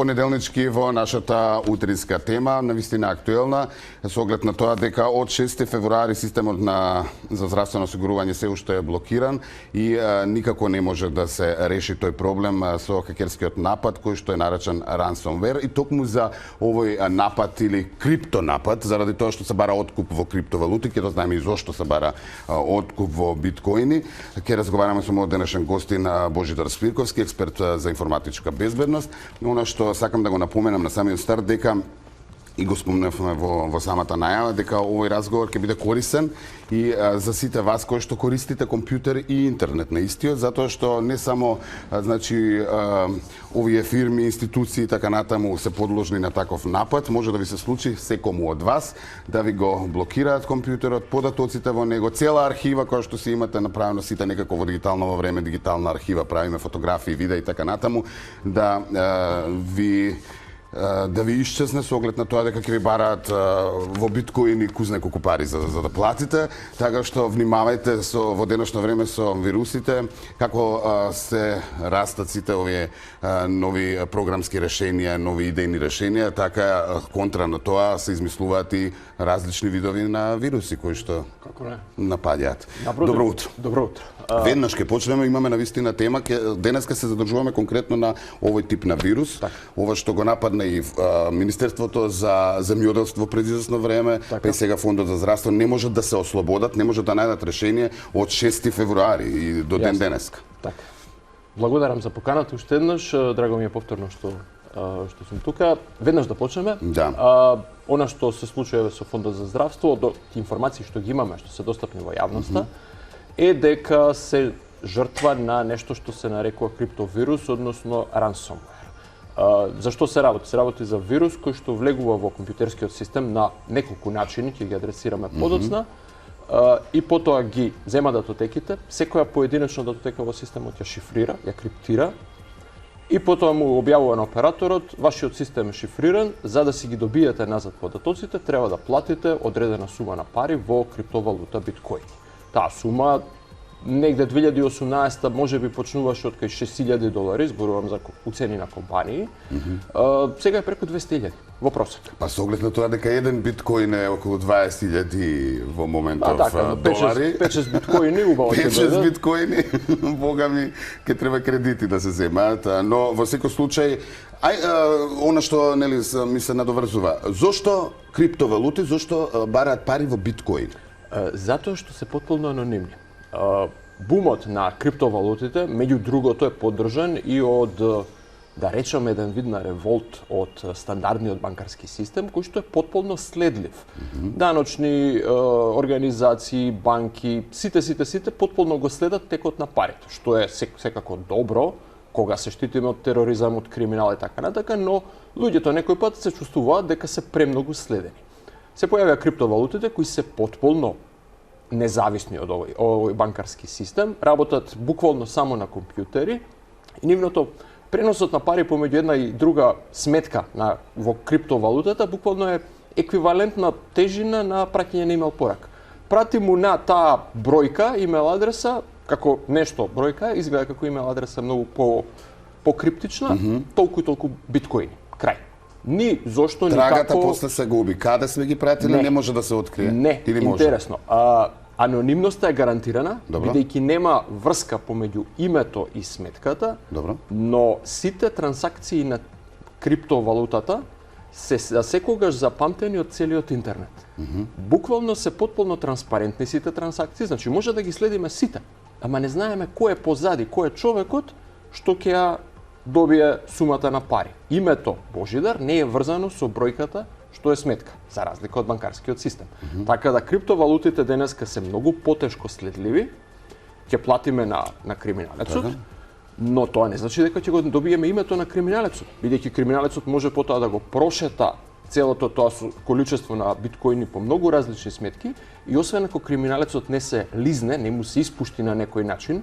Понеделнички во нашата утринска тема, навистина актуелна, со оглед на тоа дека од 6 февруари системот за здравствено осигурување се уште е блокиран и никако не може да се реши тој проблем со хакерскиот напад кој што е наречен ransomware, и токму за овој напад или криптонапад, заради тоа што се бара откуп во криптовалути, ќе да знаеме и зошто се бара откуп во биткоини, ќе разговараме со мојот денешен гостин Божидар Свирковски, експерт за информатичка безбедност. Она што сакам да го напоменам на самиот старт дека и го спомнавме во самата најава дека овој разговор ќе биде корисен и за сите вас кои што користите компјутер и интернет на истиот, затоа што не само овие фирми, институции и така натаму се подложни на таков напад, може да ви се случи секому од вас да ви го блокираат компјутерот, податоците во него, цела архива која што си имате направено сите некако во дигитално време, дигитална архива, правиме фотографии, видеа и така натаму, да ви исчезне со оглед на тоа дека ќе ви бараат во биткоини кузне колку пари за да платите, така што внимавајте во денешно време со вирусите, како се растат сите овие нови програмски решенија, нови идејни решенија, така контра на тоа се измислуваат и различни видови на вируси кои што напаѓаат. Добро утро. Добро утро. Веднаш ќе почнеме, имаме навистина тема, денеска се задржуваме конкретно на овој тип на вирус, ова што го нападна и Министерството за земјоделство пред известно време, па и сега Фондот за здравство, не можат да се ослободат, не можат да најдат решение од 6 февруари и до ден денеска. Така. Благодарам за поканата уште еднаш, драго ми е повторно што сум тука. Веднаш да почнеме. Да. Она што се случува со Фондот за здравство, од информации што ги имаме, што се достапни во јавноста, е дека се жртва на нешто што се нарекува криптовирус, односно ransomware. Зашто се работи? Се работи за вирус кој што влегува во компјутерскиот систем на неколку начини, ќе ги адресираме подоцна, и потоа ги зема датотеките, секоја поединечна датотека во системот ја шифрира, ја криптира, и потоа му објавува на операторот, вашиот систем е шифриран, за да си ги добиете назад податоците, треба да платите одредена сума на пари во криптовалута биткоини. Таа сума негде 2018 можеби почнуваше од кај $6,000, зборувам за уцени на компании. Сега е преку 200,000 во просек. Па со оглед на тоа дека еден биткоин е околу 20,000 во моментов долари. 5-6 биткоини убаво ќе биде. 5-6 биткоини, бога ми, ќе треба кредити да се земаат, но во секој случај она што нели ми се надоврзува. Зошто криптовалути, зошто бараат пари во биткоин? Затоа што се потполно анонимни. Бумот на криптовалутите, меѓу другото, е поддржан и од, да речеме, еден вид на револт од стандардниот банкарски систем, кој што е потполно следлив. Даночни организации, банки, сите потполно го следат текот на парите, што е секако добро, кога се штитиме од тероризам, од криминал и така натака, но луѓето некој пат се чувствуваат дека се премногу следени. Се појавија криптовалутите кои се потполно независни од овој банкарски систем, работат буквално само на компјутери и нивното преносот на пари помеѓу една и друга сметка во криптовалутата буквално е еквивалентна тежина на праќање на имејл порака. Прати му на таа бројка, имејл адреса, како нешто бројка, изгледа како имејл адреса многу покриптична, толку и толку биткоини. Крај. Ни зошто никако... Трагата после се губи. Каде сме ги пратили, не може да се открие? Не, или може? Интересно. Анонимноста е гарантирана, бидејќи нема врска помеѓу името и сметката, но сите трансакции на криптовалутата се секогаш запамтени од целиот интернет. Буквално се потполно транспарентни сите трансакции, значи може да ги следиме сите, ама не знаеме кој е позади, кој е човекот што ќе ја добие сумата на пари. Името Божидар не е врзано со бројката што е сметка, за разлика од банкарскиот систем. Така да криптовалутите денеска се многу потешко следливи, ќе платиме на криминалецот, но тоа не значи дека ќе го добиеме името на криминалецот, бидејќи криминалецот може потоа да го прошета целото тоа количество на биткоини по многу различни сметки и освен ако криминалецот не се лизне, не му се испушти на некој начин,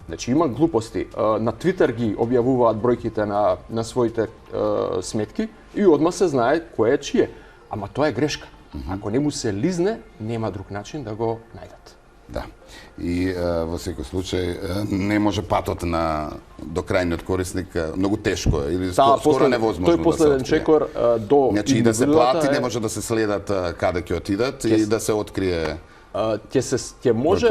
значи има глупости. На Твитер ги објавуваат бројките на своите сметки и одма се знае кој е чие. Ама тоа е грешка. Ако не му се лизне, нема друг начин да го најдат. Да. И во секој случај не може патот до крајниот корисник, многу тешко е или скоро невозможно тој последен чекор до значи и да се плати, не може да се следат каде ќе отидат и да се открие. Ќе може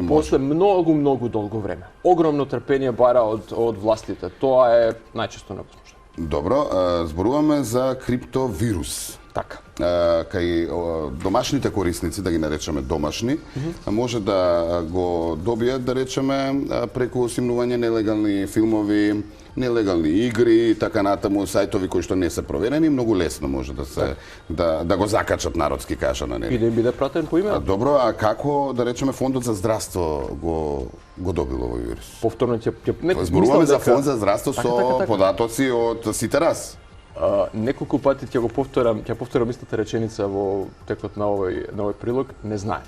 после многу долго време. Огромно трпение бара од властите. Тоа е најчесто невозможно. Добро, зборуваме за криптовирус. Така. Кај домашните корисници, да ги наречеме домашни, може да го добијат, да речеме, преку симнување нелегални филмови, нелегални игри, така натаму, сајтови кои што не се проверени, многу лесно може да се да го закачат, народски кажа на нели. И да им биде пратен по име. Добро, а како, да речеме, Фондот за здравство го добил овој вирус? Повторно зборуваме за Фонд за здравство со податоци од сите раз. Неколку пати ќе повторам истата реченица во текот на овој прилог, не знаем.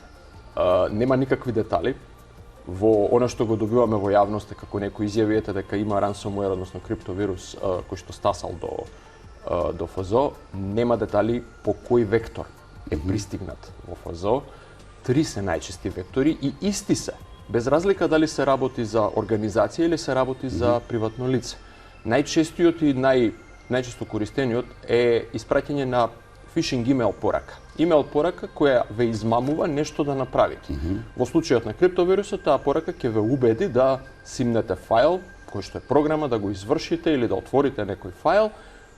Нема никакви детали. Во она што го добиваме во јавност како некои изјави дека има ransomware, односно криптовирус кој што стасал до ФЗО, нема детали по кој вектор е пристигнат во ФЗО. 3 се најчести вектори и исти се, без разлика дали се работи за организација или се работи за приватно лице. Најчестиот и најчесто користениот е испраќање на фишинг имейл порака. Имейл порака која ве измамува нешто да направите. Во случајот на криптовирусот, таа порака ќе ве убеди да симнете файл, кој што е програма, да го извршите или да отворите некој файл,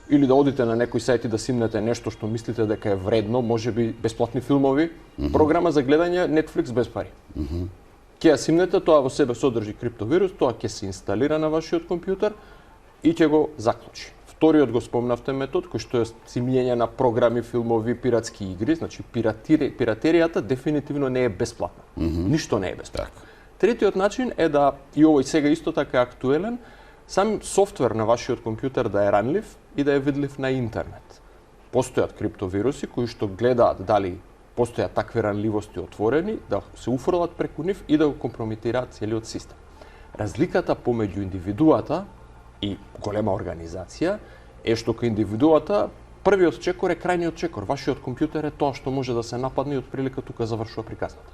или да одите на некој сајт и да симнете нешто што мислите дека е вредно, можеби бесплатни филмови, програма за гледање Netflix без пари. Ќе ја симнете, тоа во себе содржи криптовирус, тоа ќе се инсталира на вашиот компјутер и ќе го заклучи. Вториот го спомнавте метод, кој што е симјење на програми, филмови, пиратски игри, значи пиратеријата дефинитивно не е бесплатна. Ништо не е бесплатно. Третиот начин е да, и овој сега исто така е актуелен, сам софтвер на вашиот компјутер да е ранлив и да е видлив на интернет. Постојат криптовируси кои што гледаат дали постојат такви ранливости отворени, да се уфрлат преку нив и да го компрометираат целиот систем. Разликата помеѓу индивидуата и голема организација е што кај индивидуата првиот чекор е крајниот чекор. Вашиот компјутер е тоа што може да се нападне и отприлика тука завршува приказната.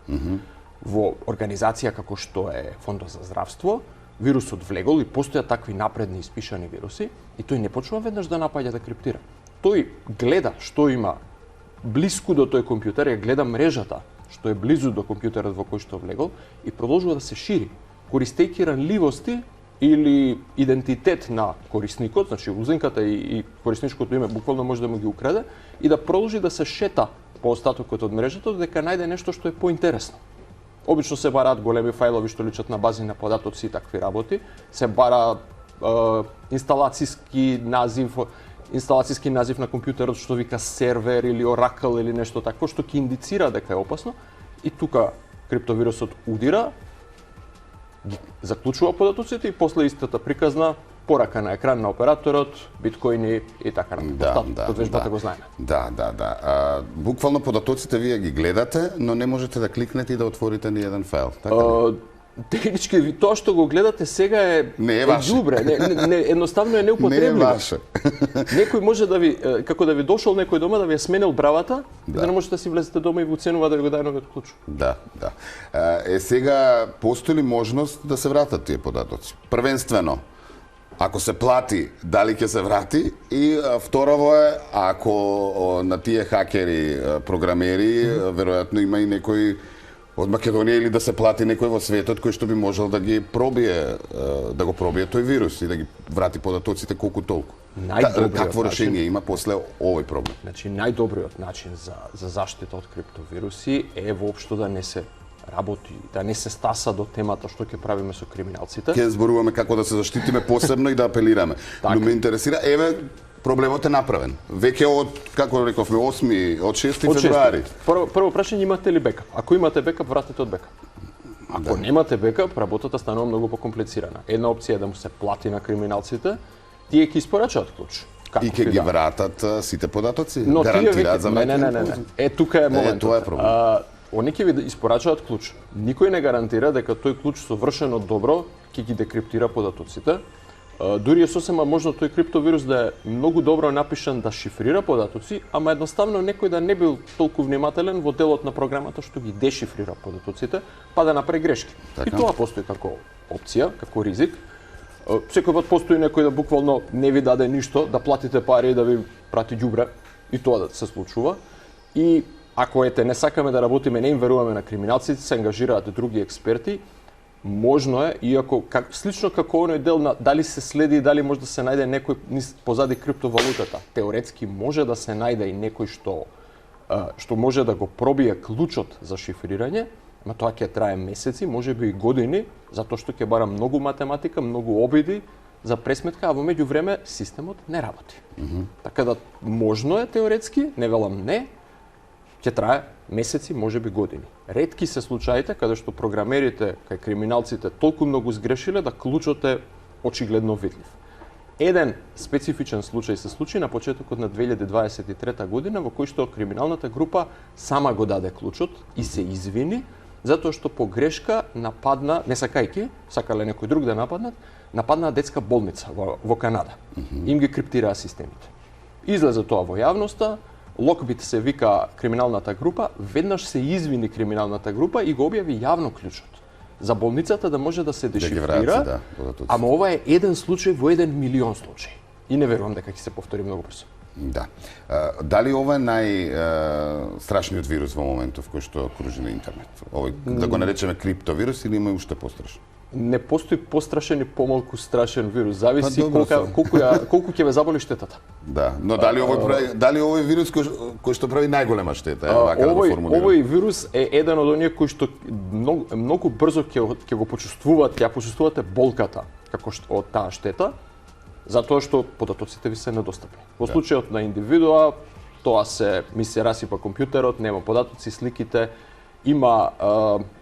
Во организација како што е Фондот за здравство, вирусот влегол и постојат такви напредни испишани вируси и тој не почнува веднаш да напаѓа да криптира. Тој гледа што има блиску до тој компјутер, ја гледа мрежата што е близу до компјутерот во кој што влегол и продолжува да се шири, користејќи ранливости или идентитет на корисникот, значи узинката и корисничкото име буквално може да му ги украде и да продолжи да се шета по остатокот од мрежата дека најде нешто што е поинтересно. Обично се бараат големи фајлови што личат на бази на податоци и такви работи, се бара инсталацијски назив на компјутерот што вика сервер или Oracle или нешто такво што ќе индицира дека е опасно и тука криптовирусот удира, заклучува податоците и после истата приказна порака на екран на операторот, биткоини и така натаму. Подвежбата го знаеме. Да. Буквално податоците вие ги гледате, но не можете да кликнете и да отворите ни еден файл. Технички тоа што го гледате сега е ѓубре, едноставно е неупотребливо. Не е ваше. Некој може да ви, како да ви дошол некој дома, да ви ја сменил бравата, и да не можете да си влезете дома и ви уценува да ви го даде новиот клуч. Да. Сега постои ли можност да се вратат тие податоци? Првенствено, ако се плати, дали ќе се врати? И второво е, ако на тие хакери, програмери, веројатно има и некој од Македонија или да се плати некој во светот кој што би можел да ги пробие, да го пробие тој вирус и да ги врати податоците колку толку. Какво решение има после овој проблем? Значи најдобриот начин за заштита од криптовируси е воопшто да не се работи, да не се стаса до темата што ќе правиме со криминалците. Ќе зборуваме како да се заштитиме посебно и да апелираме. Но ме интересира, проблемот е направен. Веќе од, како рековме, 6 февруари. Прво прашање, имате ли бекап? Ако имате бекап, вратете од бекап. Ако немате бекап, работата станува многу покомплицирана. Една опција е да му се плати на криминалците, тие ќе испорачаат клуч. И ќе ги вратат сите податоци? Но гарантираат за враќање? Не. Тука е моментот. Тоа е проблем. Они ќе ви испорачаат клуч. Никој не гарантира дека тој клуч совршено добро ќе ги декриптира податоците. Дури е сосема можно тој криптовирус да е многу добро напишан да шифрира податоци, ама едноставно некој да не бил толку внимателен во делот на програмата што ги дешифрира податоците, па да направи грешки. Така. И тоа постои како опција, како ризик. Секој пат постои некој да буквално не ви даде ништо, да платите пари и да ви прати ѓубре, и тоа да се случува. И ако не сакаме да работиме, не им веруваме на криминалците, се ангажираат други експерти, можно е, иако слично како оној дел на дали се следи и дали може да се најде некој позади криптовалутата. Теоретски може да се најде и некој што може да го пробие клучот за шифрирање, ама тоа ќе трае месеци, можеби и години, затоа што ќе бара многу математика, многу обиди за пресметка, а во меѓувреме системот не работи. Така да можно е теоретски, не велам не, ќе трае месеци, можеби години. Ретки се случаите каде што програмерите кај криминалците толку многу сгрешиле да клучот е очигледно видлив. Еден специфичен случај се случи на почетокот на 2023 година во кој што криминалната група сама го даде клучот и се извини затоа што по грешка нападна, не сакајки, сакале некој друг да нападна детска болница во Канада. Им ги криптираа системите. Излезе тоа во јавноста, Локбит се вика криминалната група, веднаш се извини криминалната група и го објави јавно клучот за болницата да може да се дешифрира, ама ова е еден случај во 1 милион случаи. И не верувам дека ќе се повтори многу брзо. Да. Дали ова е најстрашниот вирус во моментов кој што кружи на интернет? Овој, да го наречеме криптовирус или има уште пострашно? Не постои пострашен и помалку страшен вирус. Зависи колку ќе ве заболи штетата. Да, но дали овој вирус кој што прави најголема штета, вака да го формулирам. Овој вирус е еден од оние кои што многу брзо ќе го почувствуваат, ќе почувствувате болката како од таа штета, затоа што податоците ви се недостапни. Во случајот на индивидуа, тоа ми се расипа компјутерот, нема податоци, сликите. Има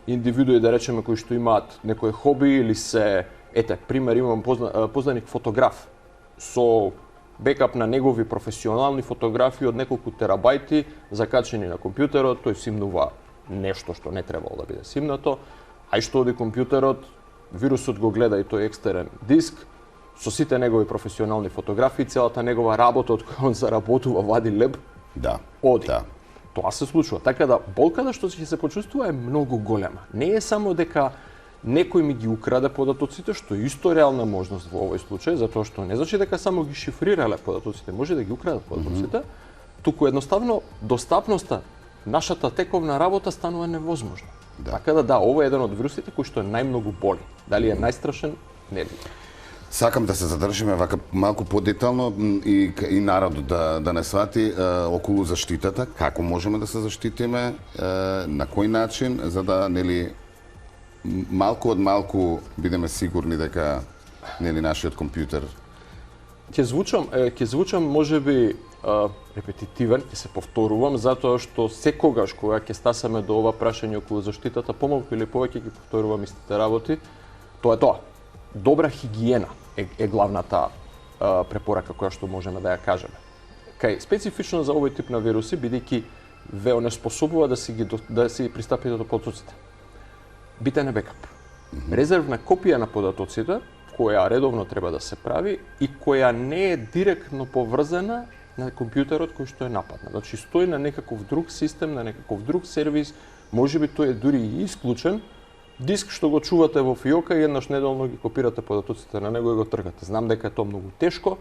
индивидуи, да речеме, кои што имаат некој хоби или се... пример, имам познаник фотограф со бекап на негови професионални фотографии од неколку терабајти закачени на компјутерот, тој симнува нешто што не требало да биде симнато, а и што оди компјутерот, вирусот го гледа и тој екстерен диск, со сите негови професионални фотографии, целата негова работа од која он заработува, вади леб, оди. Да. Тоа се случува. Така да болката што ќе се почувствува е многу голема. Не е само дека некој ми ги украде податоците, што е исто реална можност во овој случај, затоа што не значи дека само ги шифрирале податоците, може да ги украдат податоците, туку едноставно достапноста, нашата тековна работа станува невозможна. Така да, ова е еден од вирусите кој што е најмногу боли. Дали е најстрашен? Не знам. Сакам да се задржиме вака малку подетално и народот да не свати околу заштитата, како можеме да се заштитиме, на кој начин, за да малку од малку бидеме сигурни дека нашиот компјутер. Ќе звучам можеби репетитивен, ќе се повторувам, затоа што секогаш кога ќе стасаме до ова прашање околу заштитата, помалку или повеќе ќе повторувам истите работи, тоа е тоа. Добра хигиена е главната препорака која што можеме да ја кажеме. Кај специфично за овој тип на вируси, бидејќи ве онеспособува да си пристапите до податоците. Битен е бекап. Резервна копија на податоците, која редовно треба да се прави и која не е директно поврзана на компјутерот кој што е нападнат. Значи стои на некаков друг систем, на некаков друг сервис, можеби тој е дури и исклучен, диск што го чувате во фиока и еднаш неделно ги копирате податоците на него и го тргате. Знам дека е тоа многу тешко.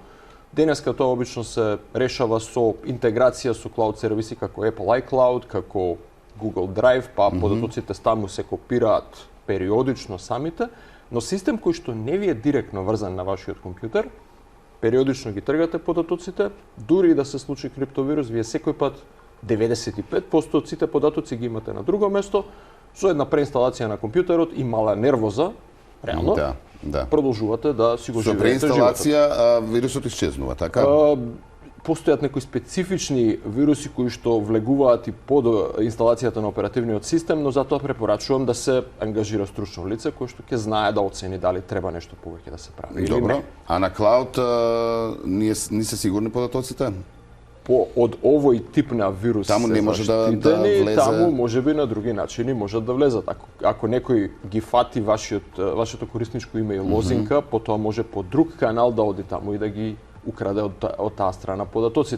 Денеска тоа обично се решава со интеграција со клауд сервиси како Apple iCloud, како Google Drive, па податоците таму се копираат периодично самите, но систем кој што не ви е директно врзан на вашиот компјутер, периодично ги тргате податоците, дури и да се случи криптовирус, вие секој пат 95% од сите податоци ги имате на друго место, со една преинсталација на компјутерот и мала нервоза, реално, продолжувате да си го живеете животот. Со преинсталација вирусот исчезнува, така? Постојат некои специфични вируси кои што влегуваат и под инсталацијата на оперативниот систем, но затоа препорачувам да се ангажира стручно лице кој што ќе знае да оцени дали треба нешто повеќе да се прави или не. А на клауд не се сигурни податоците? од овој тип на вирус таму не може да влезе. Таму можеби на други начини можат да влезат. Ако некој ги фати вашето корисничко име и лозинка, потоа може по друг канал да оди таму и да ги украде од таа страна податоците.